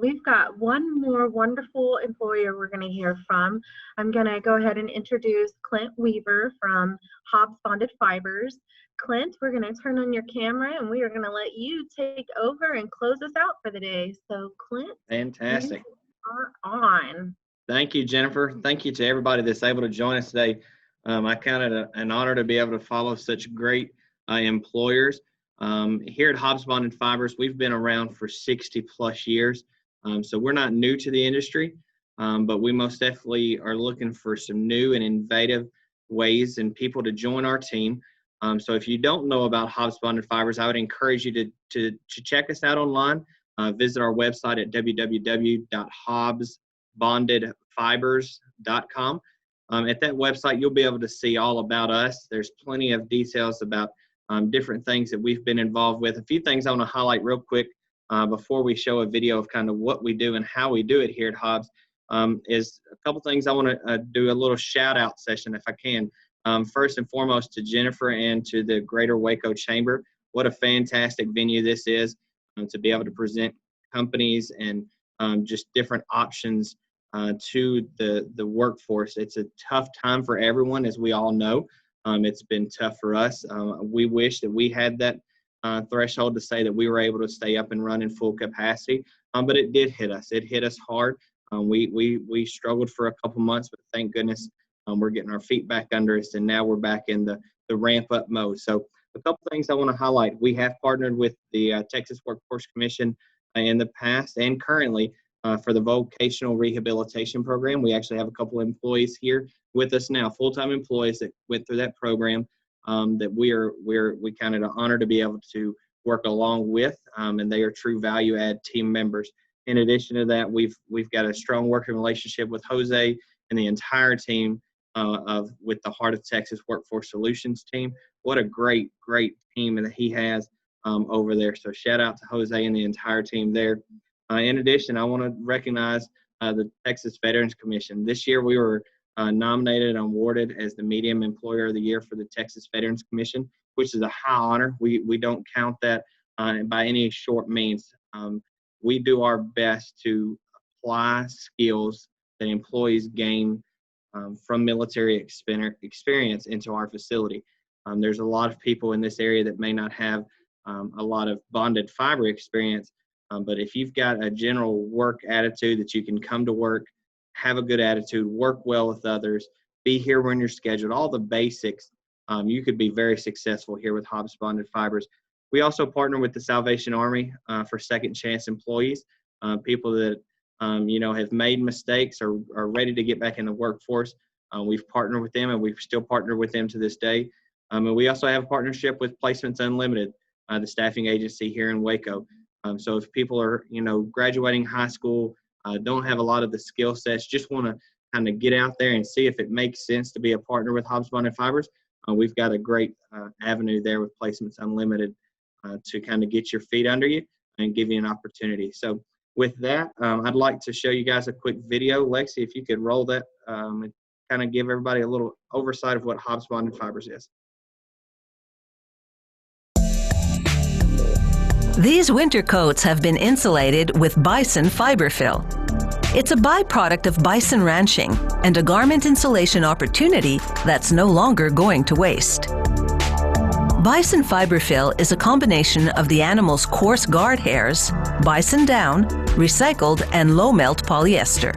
we've got one more wonderful employer we're going to hear from. I'm going to go ahead and introduce Clint Weaver from Hobbs Bonded Fibers. Clint, we're going to turn on your camera and we are going to let you take over and close us out for the day. So Clint, fantastic. You are on. Thank you, Jennifer. Thank you to everybody that's able to join us today. I count it an honor to be able to follow such great employers. Here at Hobbs Bonded Fibers, we've been around for 60 plus years. So we're not new to the industry, but we most definitely are looking for some new and innovative ways and people to join our team. So if you don't know about Hobbs Bonded Fibers, I would encourage you to check us out online. Visit our website at www.hobbsbondedfibers.com. At that website, you'll be able to see all about us. There's plenty of details about different things that we've been involved with. A few things I want to highlight real quick before we show a video of kind of what we do and how we do it here at Hobbs is a couple things I want to do a little shout out session if I can. First and foremost to Jennifer and to the Greater Waco Chamber. What a fantastic venue this is to be able to present companies and just different options to the workforce. It's a tough time for everyone, as we all know. It's been tough for us. We wish that we had that threshold to say that we were able to stay up and run in full capacity, but it did hit us. It hit us hard. We struggled for a couple months, but thank goodness we're getting our feet back under us, and now we're back in the ramp up mode. So a couple things I want to highlight. We have partnered with the Texas Workforce Commission in the past and currently for the vocational rehabilitation program. We actually have a couple of employees here with us now, full-time employees that went through that program that we kind of honored to be able to work along with, and they are true value add team members. In addition to that, we've got a strong working relationship with Jose and the entire team with the Heart of Texas Workforce Solutions team. What a great team that he has over there. So shout out to Jose and the entire team there. In addition, I want to recognize the Texas Veterans Commission. This year we were nominated and awarded as the Medium Employer of the Year for the Texas Veterans Commission, which is a high honor. We don't count that by any short means. We do our best to apply skills that employees gain from military experience into our facility. There's a lot of people in this area that may not have a lot of bonded fiber experience, but if you've got a general work attitude that you can come to work, have a good attitude, work well with others, be here when you're scheduled, all the basics, you could be very successful here with Hobbs Bonded Fibers. We also partner with the Salvation Army for second chance employees, people that have made mistakes or are ready to get back in the workforce. We've partnered with them, and we've still partnered with them to this day. And we also have a partnership with Placements Unlimited, the staffing agency here in Waco. So if people are, graduating high school, don't have a lot of the skill sets, just want to kind of get out there and see if it makes sense to be a partner with Hobbs Bonded Fibers, we've got a great avenue there with Placements Unlimited to kind of get your feet under you and give you an opportunity. So with that, I'd like to show you guys a quick video. Lexi, if you could roll that and kind of give everybody a little oversight of what Hobbs Bonded Fibers is. These winter coats have been insulated with bison fiber fill. It's a byproduct of bison ranching and a garment insulation opportunity that's no longer going to waste. Bison fiber fill is a combination of the animal's coarse guard hairs, bison down, recycled and low-melt polyester.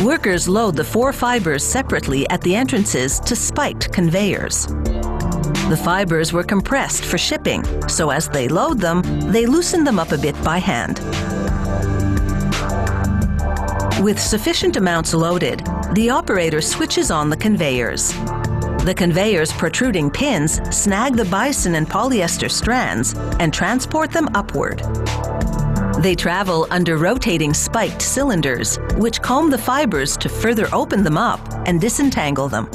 Workers load the 4 fibers separately at the entrances to spiked conveyors. The fibers were compressed for shipping, so as they load them, they loosen them up a bit by hand. With sufficient amounts loaded, the operator switches on the conveyors. The conveyor's protruding pins snag the bison and polyester strands and transport them upward. They travel under rotating spiked cylinders, which comb the fibers to further open them up and disentangle them.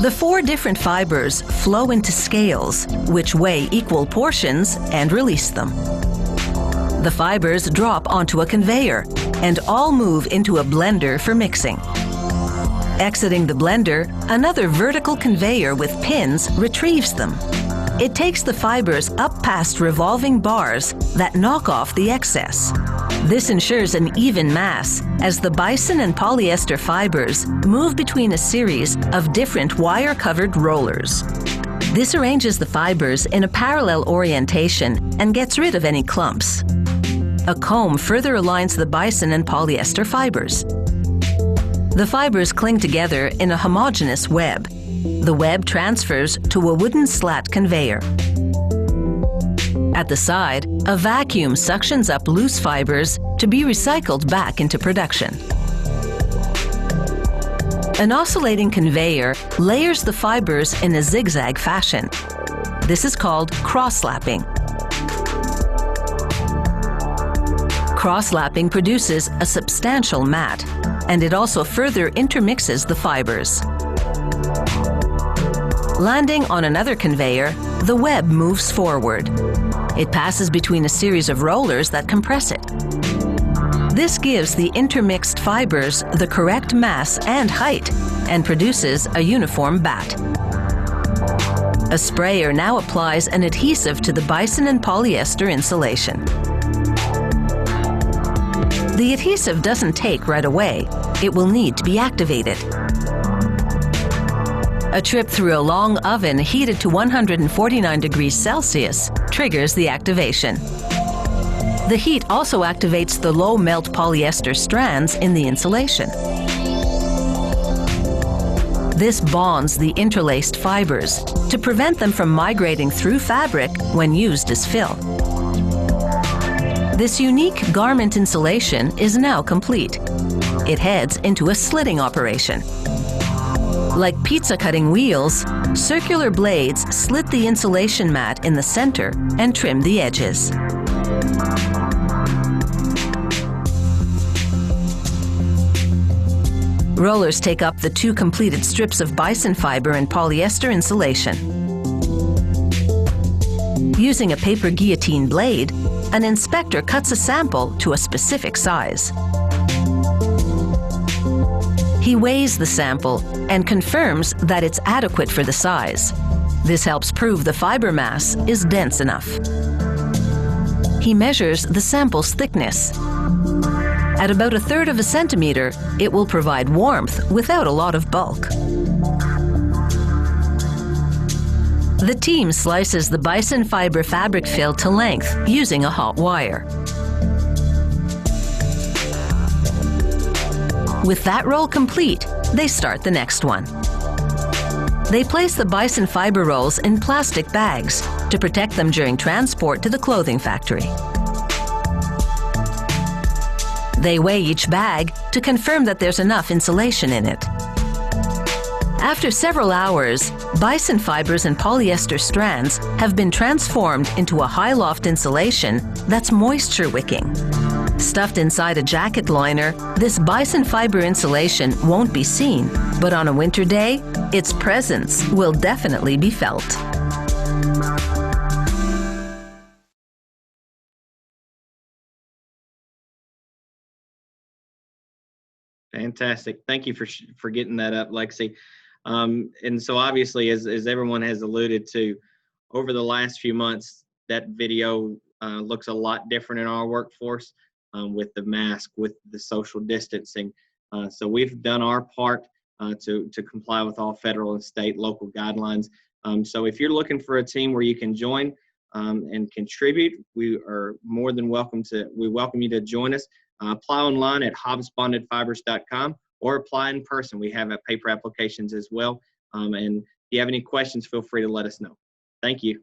The 4 different fibers flow into scales, which weigh equal portions and release them. The fibers drop onto a conveyor and all move into a blender for mixing. Exiting the blender, another vertical conveyor with pins retrieves them. It takes the fibers up past revolving bars that knock off the excess. This ensures an even mass as the bison and polyester fibers move between a series of different wire-covered rollers. This arranges the fibers in a parallel orientation and gets rid of any clumps. A comb further aligns the bison and polyester fibers. The fibers cling together in a homogeneous web. The web transfers to a wooden slat conveyor. At the side, a vacuum suctions up loose fibers to be recycled back into production. An oscillating conveyor layers the fibers in a zigzag fashion. This is called cross-lapping. Cross-lapping produces a substantial mat, and it also further intermixes the fibers. Landing on another conveyor, the web moves forward. It passes between a series of rollers that compress it. This gives the intermixed fibers the correct mass and height and produces a uniform bat. A sprayer now applies an adhesive to the bison and polyester insulation. The adhesive doesn't take right away. It will need to be activated. A trip through a long oven heated to 149 degrees Celsius triggers the activation. The heat also activates the low-melt polyester strands in the insulation. This bonds the interlaced fibers to prevent them from migrating through fabric when used as fill. This unique garment insulation is now complete. It heads into a slitting operation. Like pizza cutting wheels, circular blades slit the insulation mat in the center and trim the edges. Rollers take up the two completed strips of bison fiber and polyester insulation. Using a paper guillotine blade, an inspector cuts a sample to a specific size. He weighs the sample and confirms that it's adequate for the size. This helps prove the fiber mass is dense enough. He measures the sample's thickness. At about 1/3 of a centimeter, it will provide warmth without a lot of bulk. The team slices the bison fiber fabric fill to length using a hot wire. With that roll complete, they start the next one. They place the bison fiber rolls in plastic bags to protect them during transport to the clothing factory. They weigh each bag to confirm that there's enough insulation in it. After several hours, bison fibers and polyester strands have been transformed into a high-loft insulation that's moisture-wicking. Stuffed inside a jacket liner, this bison fiber insulation won't be seen, but on a winter day, its presence will definitely be felt. Fantastic. Thank you for getting that up, Lexi. And so obviously, as everyone has alluded to, over the last few months, that video looks a lot different in our workforce with the mask, with the social distancing. So we've done our part to comply with all federal and state local guidelines. So if you're looking for a team where you can join and contribute, we are more than welcome we welcome you to join us. Apply online at hobbsbondedfibers.com or apply in person. We have paper applications as well. And if you have any questions, feel free to let us know. Thank you.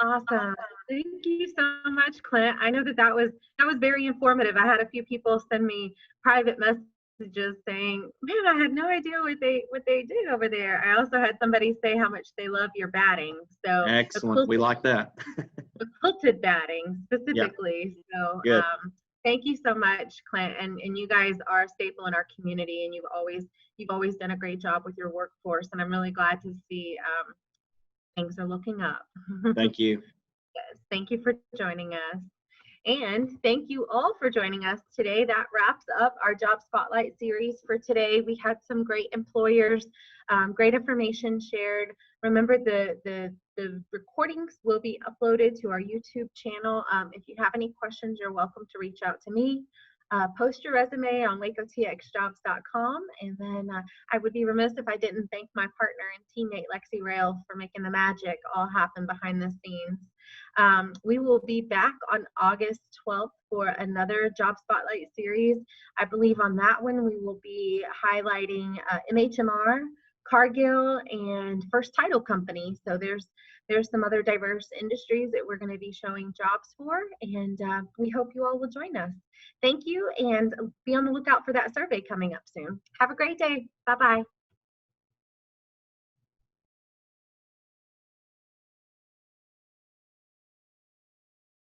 Awesome. Thank you so much, Clint. I know that was very informative. I had a few people send me private messages saying, man, I had no idea what they did over there. I also had somebody say how much they love your batting. So excellent. We like that. The quilted batting specifically. Yeah. So good. Thank you so much, Clint, and you guys are a staple in our community, and you've always done a great job with your workforce, and I'm really glad to see things are looking up. Thank you. Yes, thank you for joining us. And thank you all for joining us today. That wraps up our Job Spotlight series for today. We had some great employers, great information shared. Remember, the the recordings will be uploaded to our YouTube channel. If you have any questions, you're welcome to reach out to me. Post your resume on wacotxjobs.com, and then I would be remiss if I didn't thank my partner and teammate Lexi Rail for making the magic all happen behind the scenes. We will be back on August 12th for another Job Spotlight series. I believe on that one we will be highlighting MHMR, Cargill, and First Title Company. So there's some other diverse industries that we're going to be showing jobs for, and we hope you all will join us. Thank you, and be on the lookout for that survey coming up soon. Have a great day. Bye-bye.